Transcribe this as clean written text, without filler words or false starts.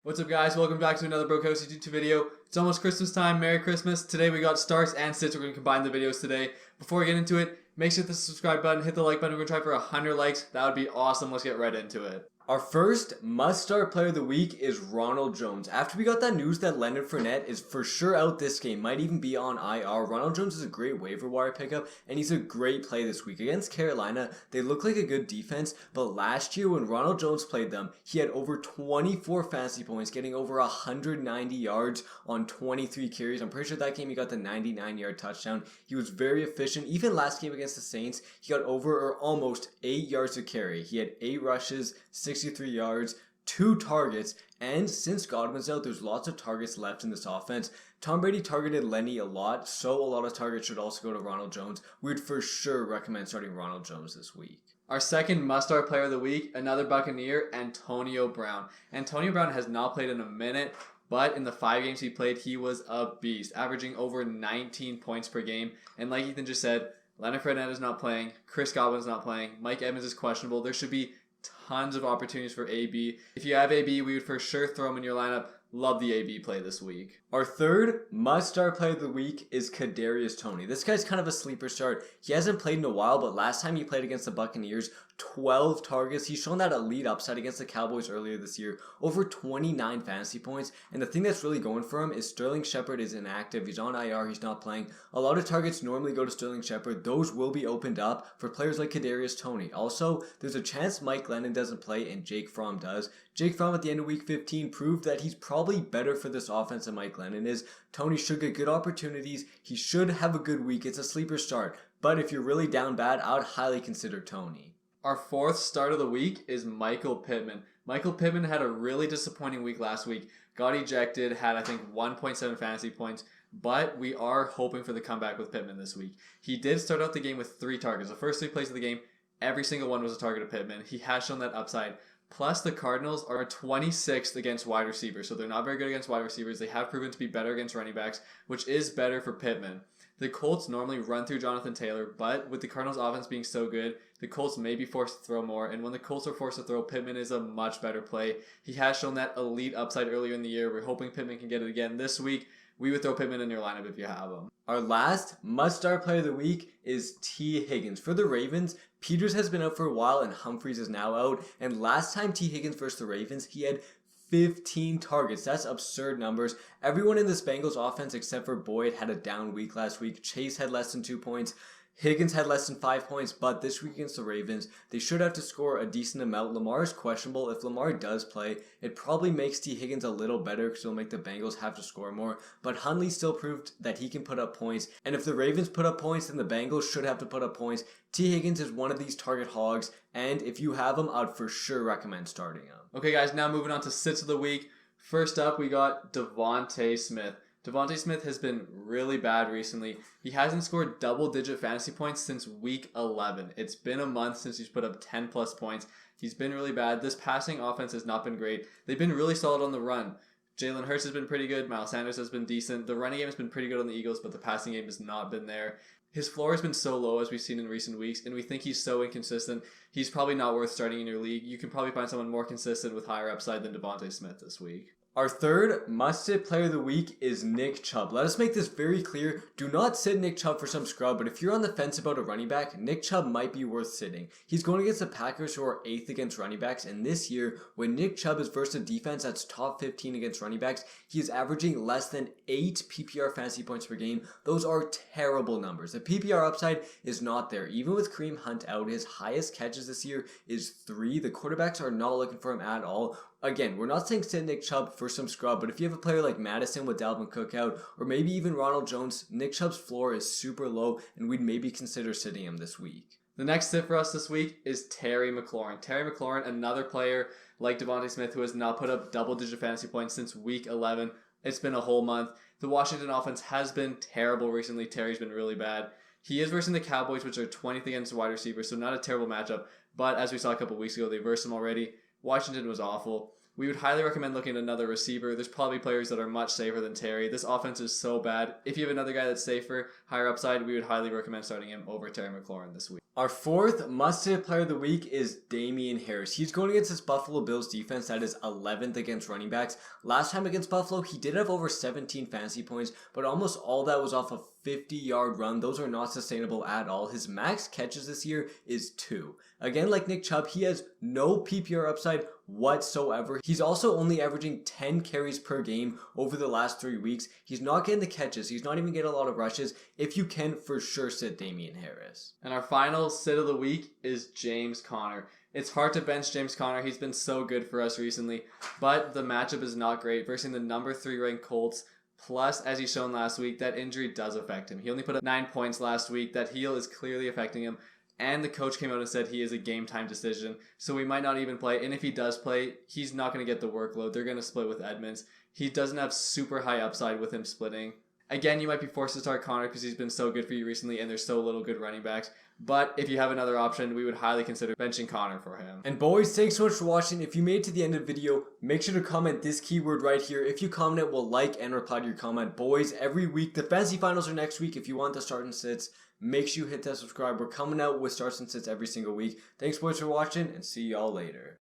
What's up, guys? Welcome back to another Brokowskis YouTube video. It's almost Christmas time. Merry Christmas. Today we got starts and sits. We're going to combine the videos today. Before we get into it, make sure to hit the subscribe button, hit the like button. We're going to try for 100 likes. That would be awesome. Let's get right into it. Our first must-start player of the week is Ronald Jones. After we got that news that Leonard Fournette is for sure out this game, might even be on IR, Ronald Jones is a great waiver wire pickup, and he's a great play this week. Against Carolina, they look like a good defense, but last year when Ronald Jones played them, he had over 24 fantasy points, getting over 190 yards on 23 carries. I'm pretty sure that game he got the 99-yard touchdown. He was very efficient. Even last game against the Saints, he got over or almost 8 yards to carry. He had 8 rushes, 63 yards, 2 targets, and since Godwin's out, there's lots of targets left in this offense. Tom Brady targeted Lenny a lot, so a lot of targets should also go to Ronald Jones. We'd for sure recommend starting Ronald Jones this week. Our second must-start player of the week, another Buccaneer, Antonio Brown. Antonio Brown has not played in a minute, but in the 5 games he played, he was a beast, averaging over 19 points per game. And like Ethan just said, Leonard Fournette is not playing, Chris Godwin's not playing, Mike Evans is questionable. There should be tons of opportunities for AB. If you have AB, we would for sure throw him in your lineup. Love the AB play this week. Our third must-start player of the week is Kadariuis Toney. This guy's kind of a sleeper start. He hasn't played in a while, but last time he played against the Buccaneers, 12 targets. He's shown that elite upside against the Cowboys earlier this year. Over 29 fantasy points. And the thing that's really going for him is Sterling Shepard is inactive. He's on IR. He's not playing. A lot of targets normally go to Sterling Shepard. Those will be opened up for players like Kadariuis Toney. Also, there's a chance Mike Glennon doesn't play and Jake Fromm does. Jake Fromm at the end of week 15 proved that he's probably better for this offense than Mike Glennon is. Toney should get good opportunities. He should have a good week. It's a sleeper start. But if you're really down bad, I would highly consider Toney. Our fourth start of the week is Michael Pittman. Michael Pittman had a really disappointing week last week. Got ejected, had I think 1.7 fantasy points. But we are hoping for the comeback with Pittman this week. He did start out the game with 3 targets. The first 3 plays of the game, every single one was a target of Pittman. He has shown that upside. Plus, the Cardinals are 26th against wide receivers, so they're not very good against wide receivers. They have proven to be better against running backs, which is better for Pittman. The Colts normally run through Jonathan Taylor, but with the Cardinals' offense being so good, the Colts may be forced to throw more, and when the Colts are forced to throw, Pittman is a much better play. He has shown that elite upside earlier in the year. We're hoping Pittman can get it again this week. We would throw Pittman in your lineup if you have him. Our last must-start player of the week is T. Higgins. For the Ravens, Peters has been out for a while and Humphries is now out. And last time T. Higgins versus the Ravens, he had 15 targets. That's absurd numbers. Everyone in this Bengals offense except for Boyd had a down week last week. Chase had less than 2 points. Higgins had less than 5 points, but this week against the Ravens, they should have to score a decent amount. Lamar is questionable. If Lamar does play, it probably makes T. Higgins a little better because it'll make the Bengals have to score more. But Hundley still proved that he can put up points. And if the Ravens put up points, then the Bengals should have to put up points. T. Higgins is one of these target hogs, and if you have him, I'd for sure recommend starting him. Okay, guys, now moving on to sits of the week. First up, we got Devonte Smith. Devonte Smith has been really bad recently. He hasn't scored double-digit fantasy points since week 11. It's been a month since he's put up 10-plus points. He's been really bad. This passing offense has not been great. They've been really solid on the run. Jalen Hurts has been pretty good. Miles Sanders has been decent. The running game has been pretty good on the Eagles, but the passing game has not been there. His floor has been so low as we've seen in recent weeks, and we think he's so inconsistent. He's probably not worth starting in your league. You can probably find someone more consistent with higher upside than Devonte Smith this week. Our third must-sit player of the week is Nick Chubb. Let us make this very clear. Do not sit Nick Chubb for some scrub, but if you're on the fence about a running back, Nick Chubb might be worth sitting. He's going against the Packers, who are 8th against running backs, and this year, when Nick Chubb is versus a defense that's top 15 against running backs, he is averaging less than 8 PPR fantasy points per game. Those are terrible numbers. The PPR upside is not there. Even with Kareem Hunt out, his highest catches this year is 3. The quarterbacks are not looking for him at all. Again, we're not saying sit Nick Chubb for some scrub, but if you have a player like Madison with Dalvin Cook out, or maybe even Ronald Jones, Nick Chubb's floor is super low, and we'd maybe consider sitting him this week. The next sit for us this week is Terry McLaurin. Terry McLaurin, another player like Devonte Smith who has not put up double-digit fantasy points since week 11. It's been a whole month. The Washington offense has been terrible recently. Terry's been really bad. He is versus the Cowboys, which are 20th against wide receivers, so not a terrible matchup. But as we saw a couple weeks ago, they versed him already. Washington was awful. we would highly recommend looking at another receiver. There's probably players that are much safer than Terry. This offense is so bad. If you have another guy that's safer, higher upside, we would highly recommend starting him over Terry McLaurin this week. Our fourth must-have player of the week is Damien Harris. He's going against this Buffalo Bills defense that is 11th against running backs. Last time against Buffalo, he did have over 17 fantasy points, but almost all that was off a 50-yard run. Those are not sustainable at all. His max catches this year is 2. Again, like Nick Chubb, he has no PPR upside whatsoever. He's also only averaging 10 carries per game over the last 3 weeks. He's not getting the catches. He's not even getting a lot of rushes. If you can, for sure sit Damien Harris. And our final sit of the week is James Conner. It's hard to bench James Conner. He's been so good for us recently, but the matchup is not great versus the number 3 ranked Colts. Plus, as he's shown last week, that injury does affect him. He only put up 9 points last week. That heel is clearly affecting him. And the coach came out and said he is a game time decision. So we might not even play. And if he does play, he's not going to get the workload. They're going to split with Edmonds. He doesn't have super high upside with him splitting. Again, you might be forced to start Conner because he's been so good for you recently and there's so little good running backs. But if you have another option, we would highly consider benching Conner for him. And boys, thanks so much for watching. If you made it to the end of the video, make sure to comment this keyword right here. If you comment it, we'll like and reply to your comment. Boys, every week, the fantasy finals are next week. If you want the start and sits, make sure you hit that subscribe. We're coming out with starts and sits every single week. Thanks boys for watching and see y'all later.